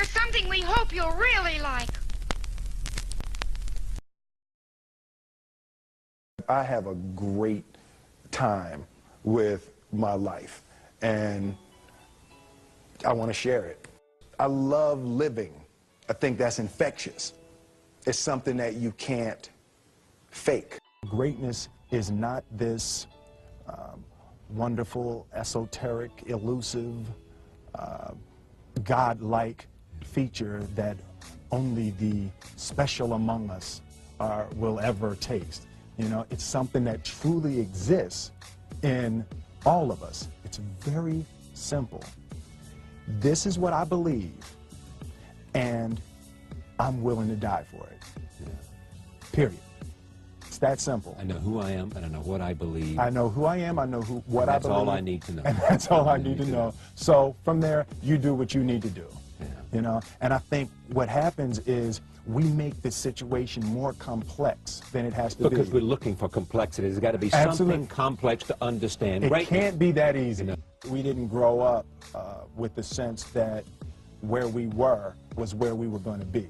for something we hope you'll really like. I have a great time with my life, and I want to share it. I love living. I think that's infectious. It's something that you can't fake. Greatness is not this wonderful, esoteric, elusive, God-like feature that only the special among us will ever taste. You know, it's something that truly exists in all of us. It's very simple. This is what I believe, and I'm willing to die for it. Yeah. Period. It's that simple. I know who I am, and I know what I believe. I know who I am, I know what I believe. That's all I need to know. And that's all I need to know. So from there, you do what you need to do. Yeah. You know, and I think what happens is we make the situation more complex than it has to be. Because we're looking for complexity. There's got to be something complex to understand. It can't be that easy. You know? We didn't grow up with the sense that where we were was where we were going to be.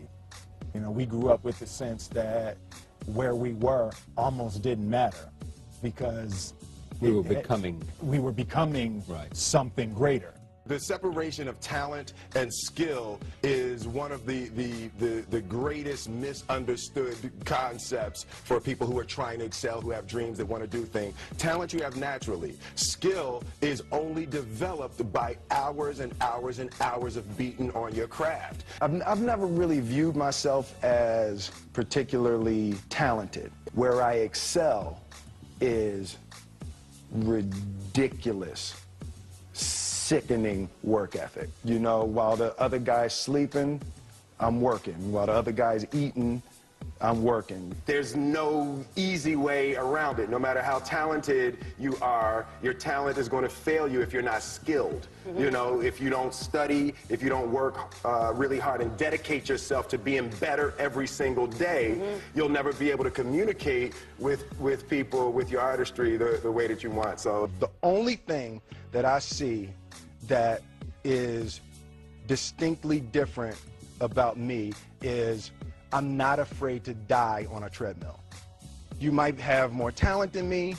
You know, we grew up with the sense that where we were almost didn't matter because we were becoming right. Something greater. The separation of talent and skill is one of the greatest misunderstood concepts for people who are trying to excel, who have dreams, that want to do things. Talent you have naturally. Skill is only developed by hours and hours and hours of beating on your craft. I've never really viewed myself as particularly talented. Where I excel is ridiculous, sickening work ethic. You know, while the other guy's sleeping, I'm working. While the other guy's eating, I'm working. There's no easy way around it. No matter how talented you are, your talent is going to fail you if you're not skilled. Mm-hmm. You know, if you don't study, if you don't work really hard and dedicate yourself to being better every single day, mm-hmm. you'll never be able to communicate with people, with your artistry, the way that you want. So the only thing that I see that is distinctly different about me is I'm not afraid to die on a treadmill. You might have more talent than me,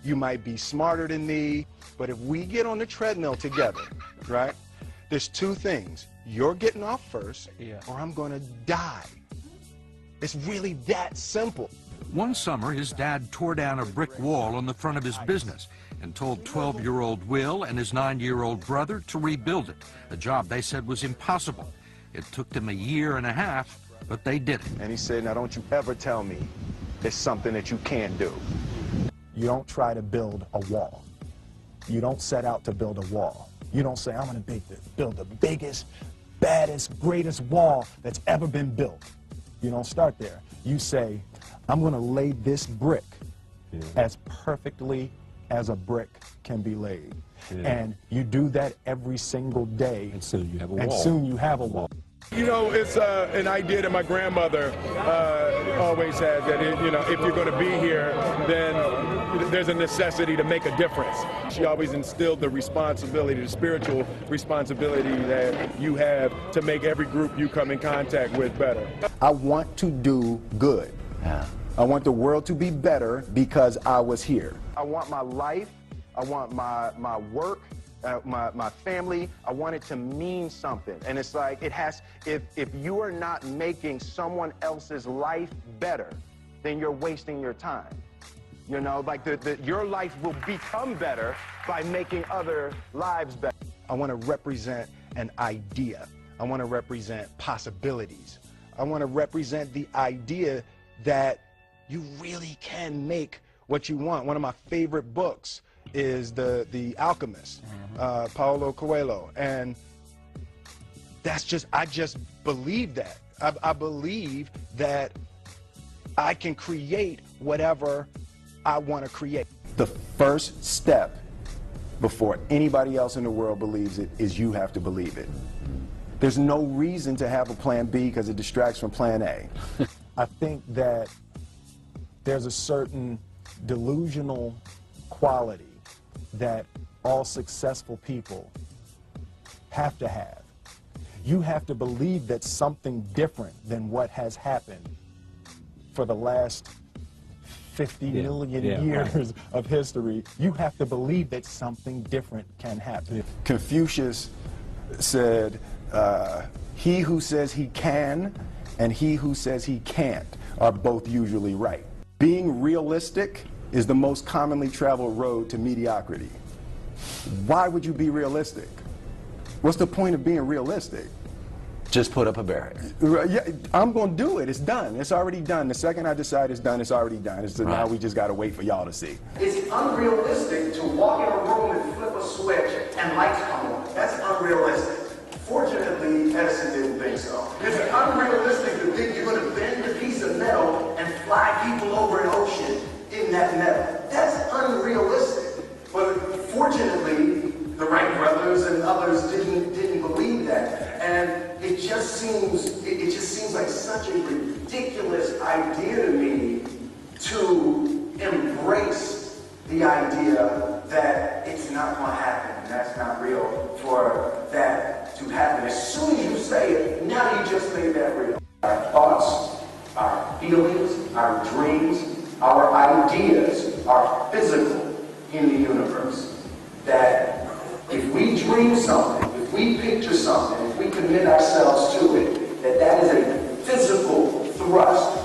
you might be smarter than me, but if we get on the treadmill together, right, there's two things. You're getting off first, or I'm gonna die. It's really that simple. One summer, his dad tore down a brick wall on the front of his business and told 12-year-old Will and his 9-year-old brother to rebuild it, a job they said was impossible. It took them 1.5 years, but they did it. And he said, now don't you ever tell me it's something that you can't do. You don't try to build a wall. You don't set out to build a wall. You don't say, I'm going to build the biggest, baddest, greatest wall that's ever been built. You don't start there. You say, I'm going to lay this brick as perfectly as a brick can be laid. And you do that every single day. And soon you have a wall. And soon you have a wall. You know, it's an idea that my grandmother always had, that you know, if you're going to be here, then there's a necessity to make a difference. She always instilled the responsibility, the spiritual responsibility that you have to make every group you come in contact with better. I want to do good. Yeah. I want the world to be better because I was here. I want my life, I want my work, my family, I want it to mean something. And it's like, it has, if you are not making someone else's life better, then you're wasting your time. You know, like your life will become better by making other lives better. I want to represent an idea. I want to represent possibilities. I want to represent the idea that you really can make what you want. One of my favorite books is The Alchemist, Paulo Coelho, and that's just, I just believe that. I believe that I can create whatever I want to create. The first step before anybody else in the world believes it is you have to believe it. There's no reason to have a plan B because it distracts from plan A. I think that there's a certain delusional quality that all successful people have to have. You have to believe that something different than what has happened for the last 50 million years of history. You have to believe that something different can happen. Confucius said, he who says he can and he who says he can't are both usually right. Being realistic is the most commonly traveled road to mediocrity. Why would you be realistic? What's the point of being realistic? Just put up a barrier. Yeah, I'm going to do it. It's done. It's already done. The second I decide it's done, it's already done. Now we just got to wait for y'all to see. It's unrealistic to walk in a room and flip a switch and lights come on. That's unrealistic. Fortunately, Edison didn't think so. It's unrealistic to think you're going to bend a piece of metal and fly people over an ocean in that metal. That's unrealistic. But fortunately, the Wright brothers and others didn't believe that. And it just seems like such a ridiculous idea to me to embrace the idea that it's not going to happen and that's not real for that to happen. As soon as you say it, now you just made that real. Our thoughts, our feelings, our dreams, our ideas are physical in the universe. That if we dream something, if we picture something, if we commit ourselves to it, that is a physical thrust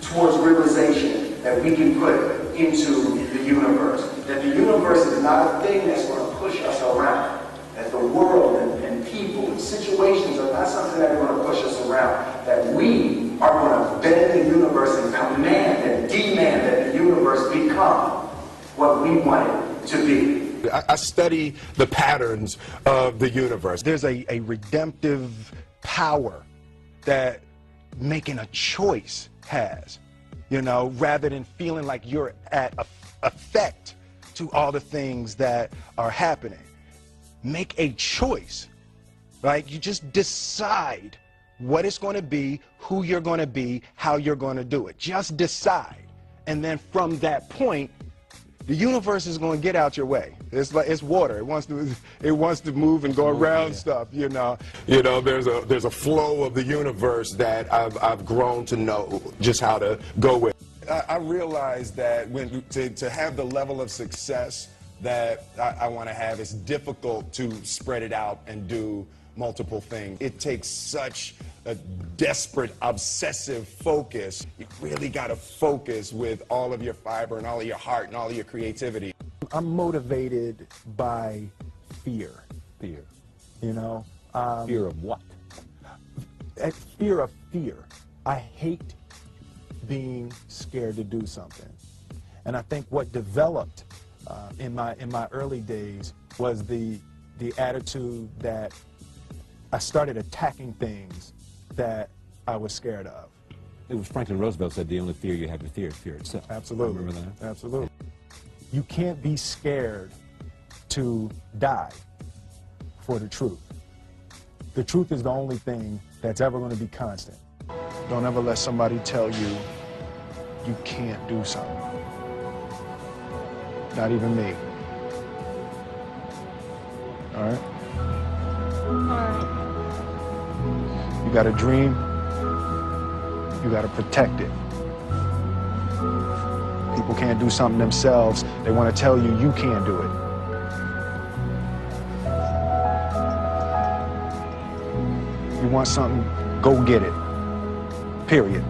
towards realization that we can put into the universe. That the universe is not a thing that's going to push us around. That the world and people and situations are not something that are going to push us around. That we are going to bend the universe and command and demand that the universe become what we want it to be. I study the patterns of the universe. There's a redemptive power that making a choice has, you know, rather than feeling like you're at effect to all the things that are happening. Make a choice, right? You just decide what it's going to be, who you're going to be, how you're going to do it. Just decide. And then from that point, the universe is going to get out your way. It's like it's water. It wants to move and go around stuff. You know. There's a flow of the universe that I've grown to know just how to go with. I realized that to have the level of success that I want to have, it's difficult to spread it out and do multiple things. It takes such a desperate, obsessive focus. You really got to focus with all of your fiber and all of your heart and all of your creativity. I'm motivated by fear. Fear. You know? Fear of what? Fear of fear. I hate being scared to do something. And I think what developed in my early days was the attitude that I started attacking things that I was scared of. It was Franklin Roosevelt said the only fear you have to fear is fear itself. Absolutely. Remember that? Absolutely. You can't be scared to die for the truth. The truth is the only thing that's ever going to be constant. Don't ever let somebody tell you you can't do something. Not even me. All right? All right. You got a dream, you got to protect it. People can't do something themselves. They want to tell you you can't do it. You want something, go get it. Period.